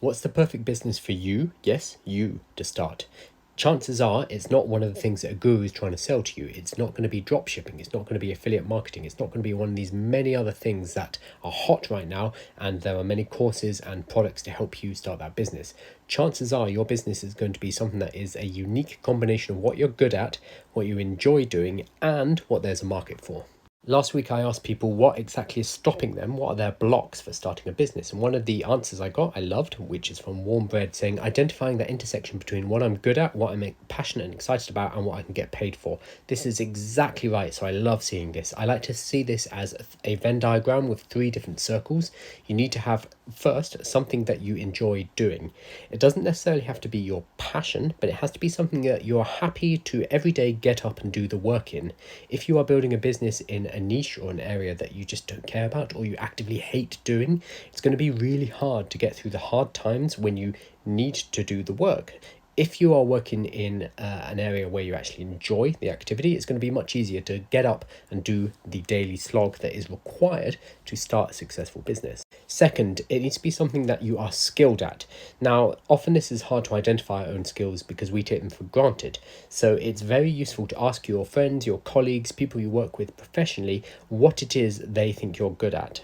What's the perfect business for you? Yes, you to start. Chances are it's not one of the things that a guru is trying to sell to you. It's not going to be drop shipping. It's not going to be affiliate marketing. It's not going to be one of these many other things that are hot right now. And there are many courses and products to help you start that business. Chances are your business is going to be something that is a unique combination of what you're good at, what you enjoy doing, and what there's a market for. Last week, I asked people what exactly is stopping them, what are their blocks for starting a business. And one of the answers I got, I loved, which is from Warm Bread, saying identifying that intersection between what I'm good at, what I'm passionate and excited about, and what I can get paid for. This is exactly right. So I love seeing this. I like to see this as a Venn diagram with 3 different circles. You need to have first something that you enjoy doing. It doesn't necessarily have to be your passion, but it has to be something that you're happy to every day get up and do the work in. If you are building a business in a niche or an area that you just don't care about or you actively hate doing, it's going to be really hard to get through the hard times when you need to do the work. If you are working in an area where you actually enjoy the activity, it's going to be much easier to get up and do the daily slog that is required to start a successful business. Second, it needs to be something that you are skilled at. Now, often this is hard to identify our own skills because we take them for granted. So it's very useful to ask your friends, your colleagues, people you work with professionally, what it is they think you're good at.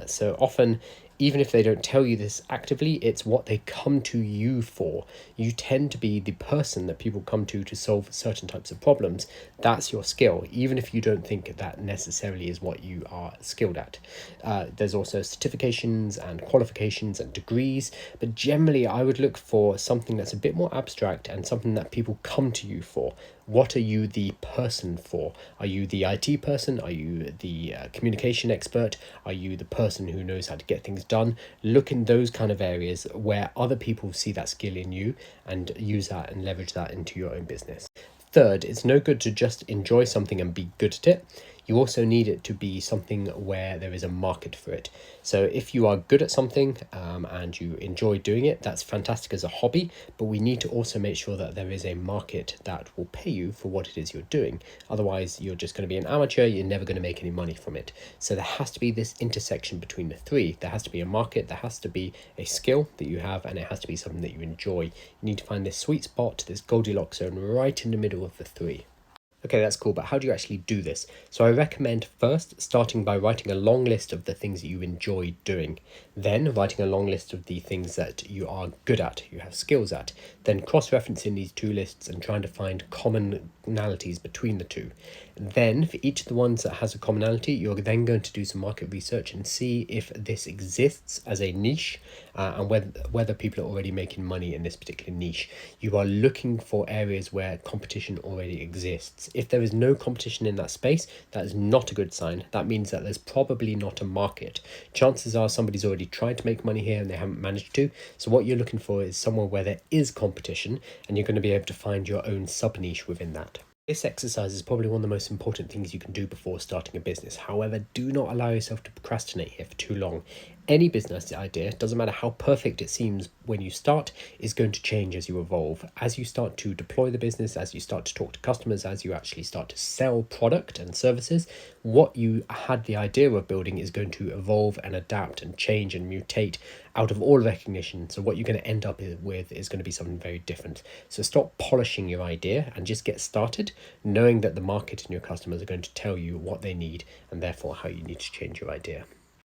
So often, even if they don't tell you this actively, it's what they come to you for. You tend to be the person that people come to solve certain types of problems. That's your skill, even if you don't think that necessarily is what you are skilled at. There's also certifications and qualifications and degrees, but generally I would look for something that's a bit more abstract and something that people come to you for. What are you the person for? Are you the IT person? Are you the communication expert? Are you the person who knows how to get things done? Look in those kind of areas where other people see that skill in you and use that and leverage that into your own business. Third, it's no good to just enjoy something and be good at it. You also need it to be something where there is a market for it. So if you are good at something and you enjoy doing it, that's fantastic as a hobby, but we need to also make sure that there is a market that will pay you for what it is you're doing. Otherwise, you're just going to be an amateur, you're never going to make any money from it. So there has to be this intersection between the 3. There has to be a market, there has to be a skill that you have, and it has to be something that you enjoy. You need to find this sweet spot, this Goldilocks zone right in the middle of the 3. Okay, that's cool, but how do you actually do this? So I recommend first starting by writing a long list of the things that you enjoy doing, then writing a long list of the things that you are good at, you have skills at, then cross-referencing these 2 lists and trying to find commonalities between the 2. Then for each of the ones that has a commonality, you're then going to do some market research and see if this exists as a niche and whether people are already making money in this particular niche. You are looking for areas where competition already exists. If there is no competition in that space, that is not a good sign. That means that there's probably not a market. Chances are somebody's already tried to make money here and they haven't managed to. So what you're looking for is somewhere where there is competition and you're going to be able to find your own sub-niche within that. This exercise is probably one of the most important things you can do before starting a business. However, do not allow yourself to procrastinate here for too long. Any business idea, doesn't matter how perfect it seems when you start, is going to change as you evolve. As you start to deploy the business, as you start to talk to customers, as you actually start to sell product and services, what you had the idea of building is going to evolve and adapt and change and mutate out of all recognition. So what you're going to end up with is going to be something very different. So stop polishing your idea and just get started, knowing that the market and your customers are going to tell you what they need and therefore how you need to change your idea.